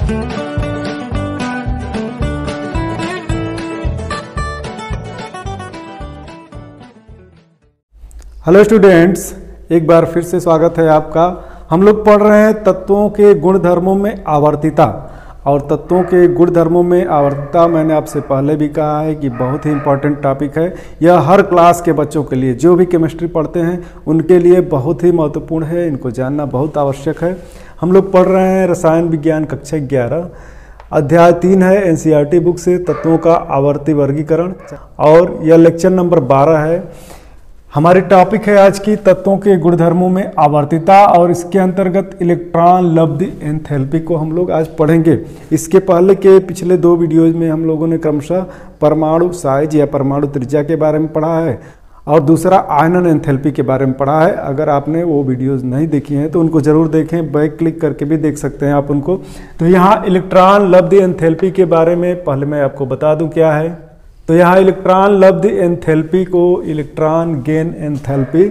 Hello students, एक बार फिर से स्वागत है आपका। हम लोग पढ़ रहे हैं तत्वों के गुणधर्मों में आवर्तिता। और तत्वों के गुणधर्मों में आवर्तिता मैंने आपसे पहले भी कहा है कि बहुत ही इंपॉर्टेंट टॉपिक है। यह हर क्लास के बच्चों के लिए, जो भी केमिस्ट्री पढ़ते हैं उनके लिए बहुत ही महत्वपूर्ण है। इनको जानना बहुत आवश्यक है। हम लोग पढ़ रहे हैं रसायन विज्ञान कक्षा 11, अध्याय 3 है एनसीईआरटी बुक से, तत्वों का आवर्ती वर्गीकरण, और यह लेक्चर नंबर 12 है। हमारी टॉपिक है आज की तत्वों के गुणधर्मों में आवर्तिता, और इसके अंतर्गत इलेक्ट्रॉन लब्ध एंथैल्पी को हम लोग आज पढ़ेंगे। इसके पहले के पिछले 2 वीडियोज में हम लोगों ने क्रमशः परमाणु साइज या परमाणु त्रिज्या के बारे में पढ़ा है, और दूसरा आयनन एंथैल्पी के बारे में पढ़ा है। अगर आपने वो वीडियोज नहीं देखी हैं तो उनको जरूर देखें, बैक क्लिक करके भी देख सकते हैं आप उनको। तो यहाँ इलेक्ट्रॉन लब्ध एंथैल्पी के बारे में पहले मैं आपको बता दूं क्या है। तो यहाँ इलेक्ट्रॉन लब्ध एंथैल्पी को इलेक्ट्रॉन गेन एंथैल्पी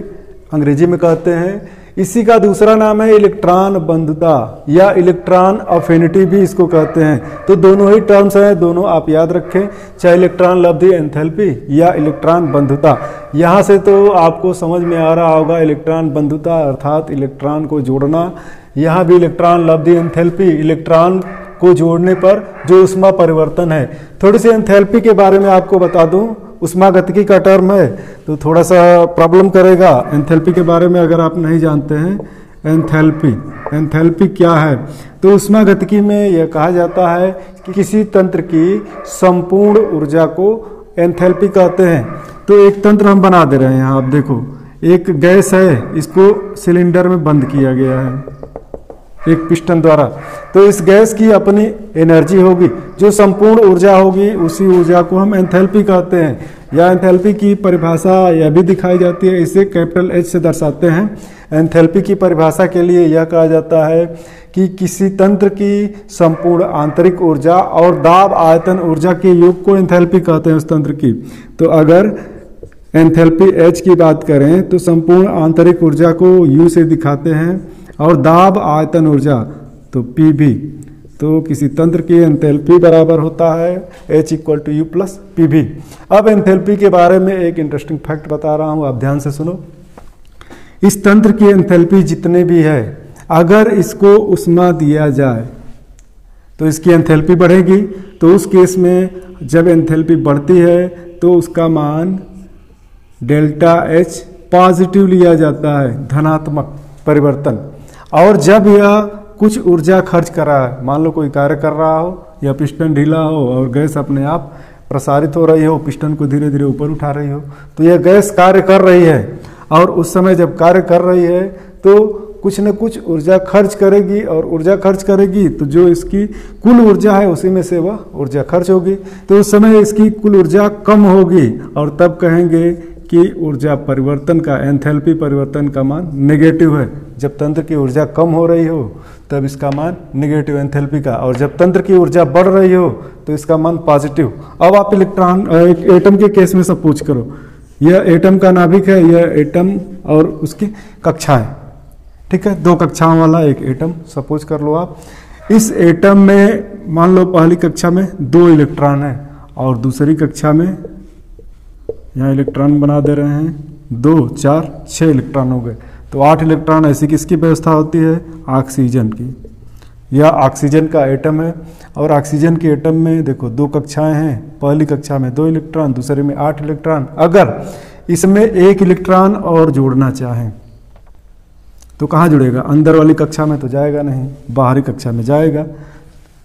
अंग्रेजी में कहते हैं। इसी का दूसरा नाम है इलेक्ट्रॉन बंधुता या इलेक्ट्रॉन अफिनिटी भी इसको कहते हैं। तो दोनों ही टर्म्स हैं, दोनों आप याद रखें, चाहे इलेक्ट्रॉन लब्ध एंथैल्पी या इलेक्ट्रॉन बंधुता। यहाँ से तो आपको समझ में आ रहा होगा इलेक्ट्रॉन बंधुता अर्थात इलेक्ट्रॉन को जोड़ना। यहाँ भी इलेक्ट्रॉन लब्ध एंथैल्पी, इलेक्ट्रॉन को जोड़ने पर जो ऊष्मा परिवर्तन है। थोड़ी सी एंथैल्पी के बारे में आपको बता दूं, ऊष्मागतिकी का टर्म है तो थोड़ा सा प्रॉब्लम करेगा एंथैल्पी के बारे में अगर आप नहीं जानते हैं। एंथैल्पी क्या है? तो ऊष्मागतिकी में यह कहा जाता है कि किसी तंत्र की संपूर्ण ऊर्जा को एंथैल्पी कहते हैं। तो एक तंत्र हम बना दे रहे हैं यहाँ, आप देखो, एक गैस है, इसको सिलेंडर में बंद किया गया है एक पिस्टन द्वारा। तो इस गैस की अपनी एनर्जी होगी, जो संपूर्ण ऊर्जा होगी उसी ऊर्जा को हम एंथैल्पी कहते हैं। या एंथैल्पी की परिभाषा यह भी दिखाई जाती है, इसे कैपिटल H से दर्शाते हैं। एंथैल्पी की परिभाषा के लिए यह कहा जाता है कि किसी तंत्र की संपूर्ण आंतरिक ऊर्जा और दाब आयतन ऊर्जा के योग को एंथैल्पी कहते हैं उस तंत्र की। तो अगर एंथैल्पी H की बात करें तो संपूर्ण आंतरिक ऊर्जा को U से दिखाते हैं, और दाब आयतन ऊर्जा तो PV। तो किसी तंत्र की एंथैल्पी बराबर होता है H = U + PV। अब एंथैल्पी के बारे में एक इंटरेस्टिंग फैक्ट बता रहा हूँ, आप ध्यान से सुनो। इस तंत्र की एंथैल्पी जितने भी है, अगर इसको ऊष्मा दिया जाए तो इसकी एंथैल्पी बढ़ेगी। तो उस केस में जब एंथैल्पी बढ़ती है तो उसका मान ΔH पॉजिटिव लिया जाता है, धनात्मक परिवर्तन। और जब यह कुछ ऊर्जा खर्च कर रहा है, मान लो कोई कार्य कर रहा हो या पिस्टन ढीला हो और गैस अपने आप प्रसारित हो रही हो, पिस्टन को धीरे धीरे ऊपर उठा रही हो, तो यह गैस कार्य कर रही है। और उस समय जब कार्य कर रही है तो कुछ न कुछ ऊर्जा खर्च करेगी, और ऊर्जा खर्च करेगी तो जो इसकी कुल ऊर्जा है उसी में से वह ऊर्जा खर्च होगी। तो उस समय इसकी कुल ऊर्जा कम होगी, और तब कहेंगे कि ऊर्जा परिवर्तन का, एंथैल्पी परिवर्तन का मान नेगेटिव है। जब तंत्र की ऊर्जा कम हो रही हो तब इसका मान नेगेटिव एंथैल्पी का, और जब तंत्र की ऊर्जा बढ़ रही हो तो इसका मान पॉजिटिव। अब आप इलेक्ट्रॉन एटम के केस में सपोज करो, यह एटम का नाभिक है, यह एटम और उसकी कक्षाएं, ठीक है, 2 कक्षाओं वाला एक एटम सपोज कर लो आप। इस एटम में मान लो पहली कक्षा में 2 इलेक्ट्रॉन है, और दूसरी कक्षा में यहाँ इलेक्ट्रॉन बना दे रहे हैं 2, 4, 6 इलेक्ट्रॉन हो गए। तो 8 इलेक्ट्रॉन ऐसी किसकी व्यवस्था होती है? ऑक्सीजन की। यह ऑक्सीजन का एटम है, और ऑक्सीजन के एटम में देखो 2 कक्षाएं हैं, पहली कक्षा में 2 इलेक्ट्रॉन, दूसरे में 8 इलेक्ट्रॉन। अगर इसमें 1 इलेक्ट्रॉन और जोड़ना चाहें तो कहाँ जुड़ेगा? अंदर वाली कक्षा में तो जाएगा नहीं, बाहरी कक्षा में जाएगा,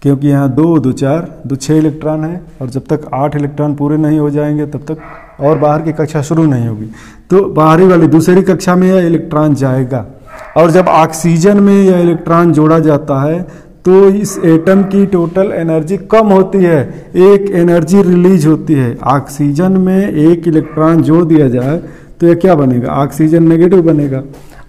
क्योंकि यहाँ 2, 2, 4, 2, 6 इलेक्ट्रॉन है, और जब तक 8 इलेक्ट्रॉन पूरे नहीं हो जाएंगे तब तक और बाहर की कक्षा शुरू नहीं होगी। तो बाहरी वाली दूसरी कक्षा में यह इलेक्ट्रॉन जाएगा, और जब ऑक्सीजन में यह इलेक्ट्रॉन जोड़ा जाता है तो इस एटम की टोटल एनर्जी कम होती है, एक एनर्जी रिलीज होती है। ऑक्सीजन में 1 इलेक्ट्रॉन जोड़ दिया जाए तो यह क्या बनेगा? ऑक्सीजन नेगेटिव बनेगा,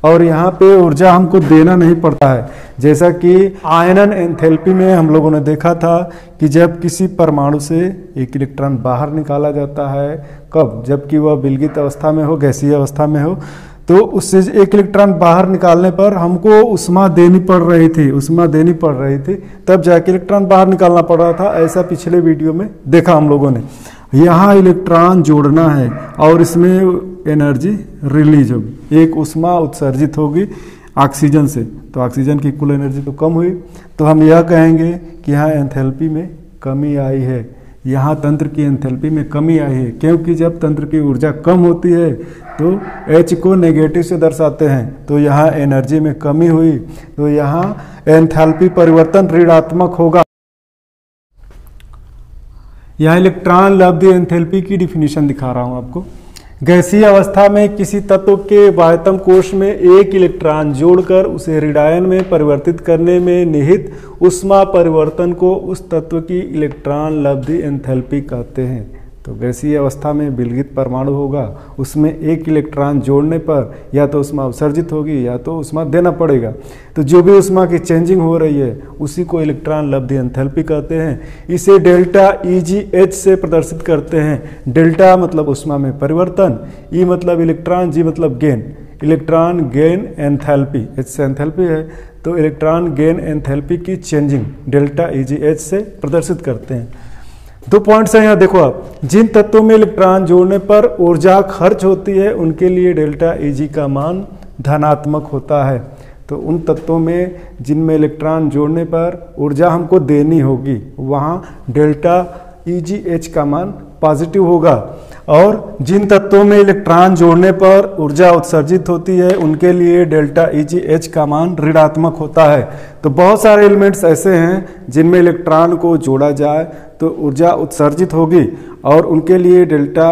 और यहाँ पे ऊर्जा हमको देना नहीं पड़ता है। जैसा कि आयनन एंथैल्पी में हम लोगों ने देखा था कि जब किसी परमाणु से 1 इलेक्ट्रॉन बाहर निकाला जाता है, कब? जबकि वह विलगित अवस्था में हो, गैसीय अवस्था में हो, तो उससे एक इलेक्ट्रॉन बाहर निकालने पर हमको उष्मा देनी पड़ रही थी, तब जाके इलेक्ट्रॉन बाहर निकालना पड़ रहा था। ऐसा पिछले वीडियो में देखा हम लोगों ने। यहाँ इलेक्ट्रॉन जोड़ना है और इसमें एनर्जी रिलीज होगी, एक उष्मा उत्सर्जित होगी ऑक्सीजन से, तो ऑक्सीजन की कुल एनर्जी तो कम हुई। तो हम यह कहेंगे कि यहाँ एंथैल्पी में कमी आई है, यहाँ तंत्र की एंथैल्पी में कमी आई है, क्योंकि जब तंत्र की ऊर्जा कम होती है तो H को नेगेटिव से दर्शाते हैं, तो यहाँ एनर्जी में कमी हुई, तो यहाँ एंथैल्पी परिवर्तन ऋणात्मक होगा। यहाँ इलेक्ट्रॉन लब्ध एंथैल्पी की डिफिनीशन दिखा रहा हूँ आपको। गैसीय अवस्था में किसी तत्व के बाह्यतम कोश में एक इलेक्ट्रॉन जोड़कर उसे रेडियन में परिवर्तित करने में निहित ऊष्मा परिवर्तन को उस तत्व की इलेक्ट्रॉन लब्धि एंथैल्पी कहते हैं। तो गैसीय अवस्था में विलगित परमाणु होगा, उसमें एक इलेक्ट्रॉन जोड़ने पर या तो ऊष्मा उत्सर्जित होगी या तो ऊष्मा देना पड़ेगा। तो जो भी ऊष्मा की चेंजिंग हो रही है उसी को इलेक्ट्रॉन लब्धि एंथैल्पी कहते हैं। इसे डेल्टा EgH से प्रदर्शित करते हैं। डेल्टा मतलब ऊष्मा में परिवर्तन, E मतलब इलेक्ट्रॉन, G मतलब gain, electron gain enthalpy, H से एंथैल्पी है, तो इलेक्ट्रॉन गेन एंथैल्पी की चेंजिंग डेल्टा EgH से प्रदर्शित करते हैं। 2 पॉइंट्स हैं यहाँ देखो आप। जिन तत्वों में इलेक्ट्रॉन जोड़ने पर ऊर्जा खर्च होती है उनके लिए डेल्टा Eg का मान धनात्मक होता है। तो उन तत्वों में जिनमें इलेक्ट्रॉन जोड़ने पर ऊर्जा हमको देनी होगी वहाँ डेल्टा EgH का मान पॉजिटिव होगा, और जिन तत्वों में इलेक्ट्रॉन जोड़ने पर ऊर्जा उत्सर्जित होती है उनके लिए डेल्टा EgH का मान ऋणात्मक होता है। तो बहुत सारे एलिमेंट्स ऐसे हैं जिनमें इलेक्ट्रॉन को जोड़ा जाए तो ऊर्जा उत्सर्जित होगी और उनके लिए डेल्टा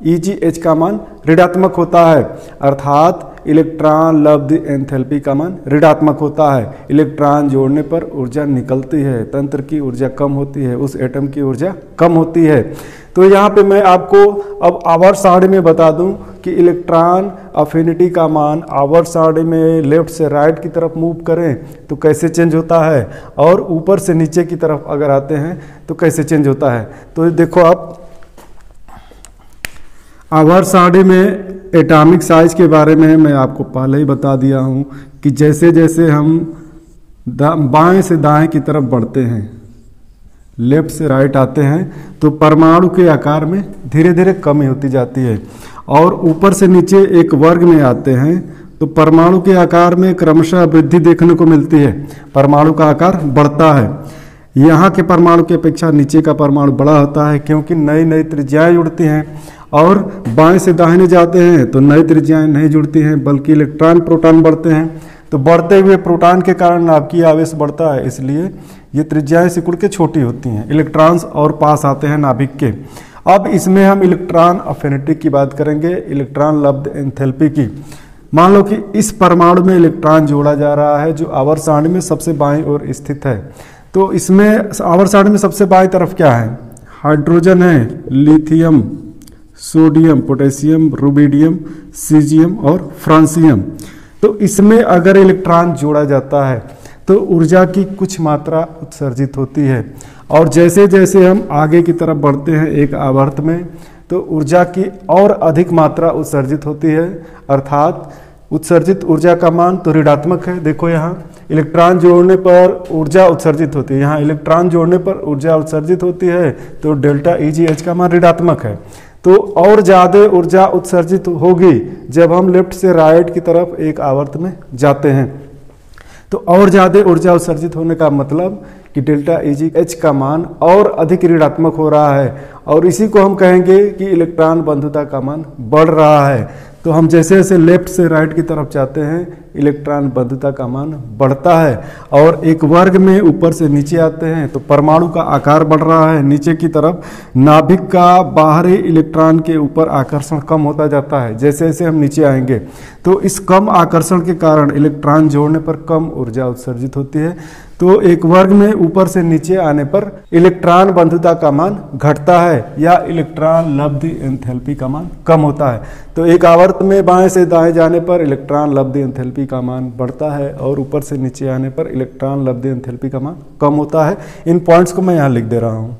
EgH का मान ऋणात्मक होता है, अर्थात इलेक्ट्रॉन लब्ध एंथैल्पी का मान ऋणात्मक होता है। इलेक्ट्रॉन जोड़ने पर ऊर्जा निकलती है, तंत्र की ऊर्जा कम होती है, उस एटम की ऊर्जा कम होती है। तो यहाँ पे मैं आपको अब आवर्त सारणी में बता दूं कि इलेक्ट्रॉन अफिनिटी का मान आवर्त सारणी में लेफ्ट से राइट की तरफ मूव करें तो कैसे चेंज होता है, और ऊपर से नीचे की तरफ अगर आते हैं तो कैसे चेंज होता है। तो देखो आप आवर्त सारणी में एटॉमिक साइज के बारे में मैं आपको पहले ही बता दिया हूँ कि जैसे जैसे हम बाएं से दाएं की तरफ बढ़ते हैं, लेफ्ट से राइट आते हैं, तो परमाणु के आकार में धीरे धीरे कमी होती जाती है, और ऊपर से नीचे एक वर्ग में आते हैं तो परमाणु के आकार में क्रमशः वृद्धि देखने को मिलती है, परमाणु का आकार बढ़ता है। यहाँ के परमाणु की अपेक्षा नीचे का परमाणु बड़ा होता है क्योंकि नई नई त्रिज्याएं जुड़ती हैं, और बाएं से दाहिने जाते हैं तो नई त्रिज्याएं नहीं जुड़ती हैं बल्कि इलेक्ट्रॉन प्रोटॉन बढ़ते हैं। तो बढ़ते हुए प्रोटॉन के कारण नाभिकीय आवेश बढ़ता है, इसलिए ये त्रिज्याएं सिकुड़ के छोटी होती हैं, इलेक्ट्रॉन्स और पास आते हैं नाभिक के। अब इसमें हम इलेक्ट्रॉन अफिनिटी की बात करेंगे, इलेक्ट्रॉन लब्ध एंथैल्पी की। मान लो कि इस परमाणु में इलेक्ट्रॉन जोड़ा जा रहा है जो आवर्त सारणी में सबसे बाईं ओर स्थित है। तो इसमें आवर्त सारणी में सबसे बाईं तरफ क्या है, हाइड्रोजन है, lithium, sodium, potassium, rubidium, caesium और फ्रांसियम। तो इसमें अगर इलेक्ट्रॉन जोड़ा जाता है तो ऊर्जा की कुछ मात्रा उत्सर्जित होती है, और जैसे जैसे हम आगे की तरफ बढ़ते हैं एक आवर्त में तो ऊर्जा की और अधिक मात्रा उत्सर्जित होती है, अर्थात उत्सर्जित ऊर्जा का मान तो ऋणात्मक है। देखो यहाँ इलेक्ट्रॉन जोड़ने पर ऊर्जा उत्सर्जित होती है, यहाँ इलेक्ट्रॉन जोड़ने पर ऊर्जा उत्सर्जित होती है तो डेल्टा EgH का मान ऋणात्मक है। तो और ज़्यादा ऊर्जा उत्सर्जित होगी जब हम लेफ्ट से राइट की तरफ एक आवर्त में जाते हैं। तो और ज़्यादा ऊर्जा उत्सर्जित होने का मतलब कि डेल्टा EgH का मान और अधिक ऋणात्मक हो रहा है, और इसी को हम कहेंगे कि इलेक्ट्रॉन बंधुता का मान बढ़ रहा है। तो हम जैसे जैसे लेफ्ट से राइट की तरफ जाते हैं इलेक्ट्रॉन बंधुता का मान बढ़ता है, और एक वर्ग में ऊपर से नीचे आते हैं तो परमाणु का आकार बढ़ रहा है, नीचे की तरफ नाभिक का बाहरी इलेक्ट्रॉन के ऊपर आकर्षण कम होता जाता है जैसे जैसे हम नीचे आएंगे। तो इस कम आकर्षण के कारण इलेक्ट्रॉन जोड़ने पर कम ऊर्जा उत्सर्जित होती है। तो एक वर्ग में ऊपर से नीचे आने पर इलेक्ट्रॉन बंधुता का मान घटता है या इलेक्ट्रॉन लब्ध एंथैल्पी का मान कम होता है। तो एक आवर्त में बाएं से दाएं जाने पर इलेक्ट्रॉन लब्ध एंथैल्पी का मान बढ़ता है, और ऊपर से नीचे आने पर इलेक्ट्रॉन लब्ध एंथैल्पी का मान कम होता है। इन पॉइंट्स को मैं यहाँ लिख दे रहा हूँ।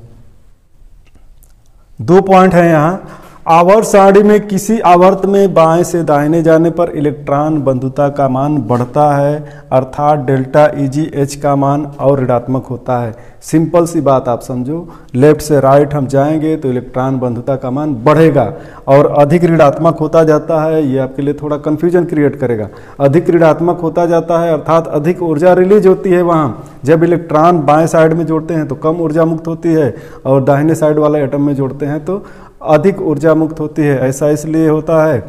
2 पॉइंट है यहाँ। आवर्त सारणी में किसी आवर्त में बाएं से दाहिने जाने पर इलेक्ट्रॉन बंधुता का मान बढ़ता है, अर्थात डेल्टा EgH का मान और ऋणात्मक होता है। सिंपल सी बात आप समझो, लेफ्ट से राइट हम जाएंगे तो इलेक्ट्रॉन बंधुता का मान बढ़ेगा और अधिक ऋणात्मक होता जाता है। ये आपके लिए थोड़ा कन्फ्यूजन क्रिएट करेगा। अधिक ऋणात्मक होता जाता है अर्थात अधिक ऊर्जा रिलीज होती है वहाँ। जब इलेक्ट्रॉन बाएं साइड में जोड़ते हैं तो कम ऊर्जा मुक्त होती है और दाहिने साइड वाले एटम में जोड़ते हैं तो अधिक ऊर्जा मुक्त होती है। ऐसा इसलिए होता है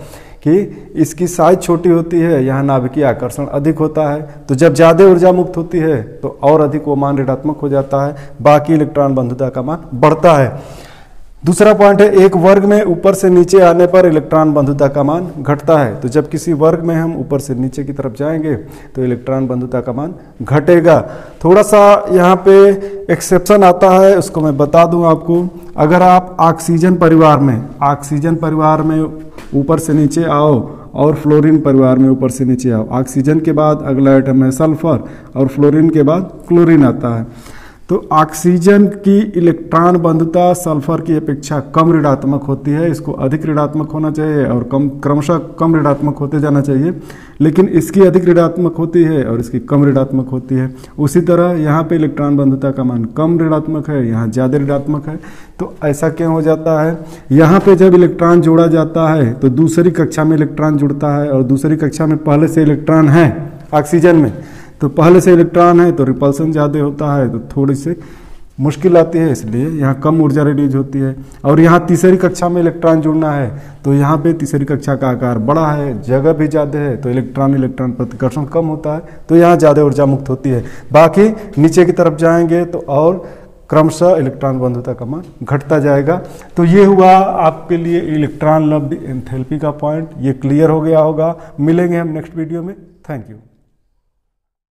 कि इसकी साइज छोटी होती है, यहाँ नाभिकीय आकर्षण अधिक होता है, तो जब ज़्यादा ऊर्जा मुक्त होती है तो और अधिक वो मान ऋणात्मक हो जाता है, बाकी इलेक्ट्रॉन बंधुता का मान बढ़ता है। दूसरा पॉइंट है, एक वर्ग में ऊपर से नीचे आने पर इलेक्ट्रॉन बंधुता का मान घटता है। तो जब किसी वर्ग में हम ऊपर से नीचे की तरफ जाएंगे तो इलेक्ट्रॉन बंधुता का मान घटेगा। थोड़ा सा यहाँ पे एक्सेप्शन आता है, उसको मैं बता दूं आपको। अगर आप ऑक्सीजन परिवार में ऊपर से नीचे आओ और फ्लोरीन परिवार में ऊपर से नीचे आओ, ऑक्सीजन के बाद अगला आइटम है सल्फर और फ्लोरीन के बाद क्लोरीन आता है। तो ऑक्सीजन की इलेक्ट्रॉन बंधुता सल्फर की अपेक्षा कम ऋणात्मक होती है, इसको अधिक ऋणात्मक होना चाहिए और क्रमशः कम ऋणात्मक होते जाना चाहिए, लेकिन इसकी अधिक ऋणात्मक होती है और इसकी कम ऋणात्मक होती है। उसी तरह यहाँ पे इलेक्ट्रॉन बंधुता का मान कम ऋणात्मक है, यहाँ ज़्यादा ऋणात्मक है। तो ऐसा क्यों हो जाता है? यहाँ पे जब इलेक्ट्रॉन जोड़ा जाता है तो दूसरी कक्षा में इलेक्ट्रॉन जुड़ता है और दूसरी कक्षा में पहले से इलेक्ट्रॉन है ऑक्सीजन में, तो पहले से इलेक्ट्रॉन है तो रिपल्सन ज़्यादा होता है, तो थोड़ी सी मुश्किल आती है, इसलिए यहाँ कम ऊर्जा रिलीज होती है। और यहाँ तीसरी कक्षा में इलेक्ट्रॉन जुड़ना है तो यहाँ पे तीसरी कक्षा का आकार बड़ा है, जगह भी ज़्यादा है, तो इलेक्ट्रॉन प्रतिकर्षण कम होता है, तो यहाँ ज़्यादा ऊर्जा मुक्त होती है। बाकी नीचे की तरफ जाएंगे तो और क्रमशः इलेक्ट्रॉन बंधुता का मान घटता जाएगा। तो ये हुआ आपके लिए इलेक्ट्रॉन लब्ध एंथैल्पी का पॉइंट। ये क्लियर हो गया होगा। मिलेंगे हम नेक्स्ट वीडियो में। Thank you.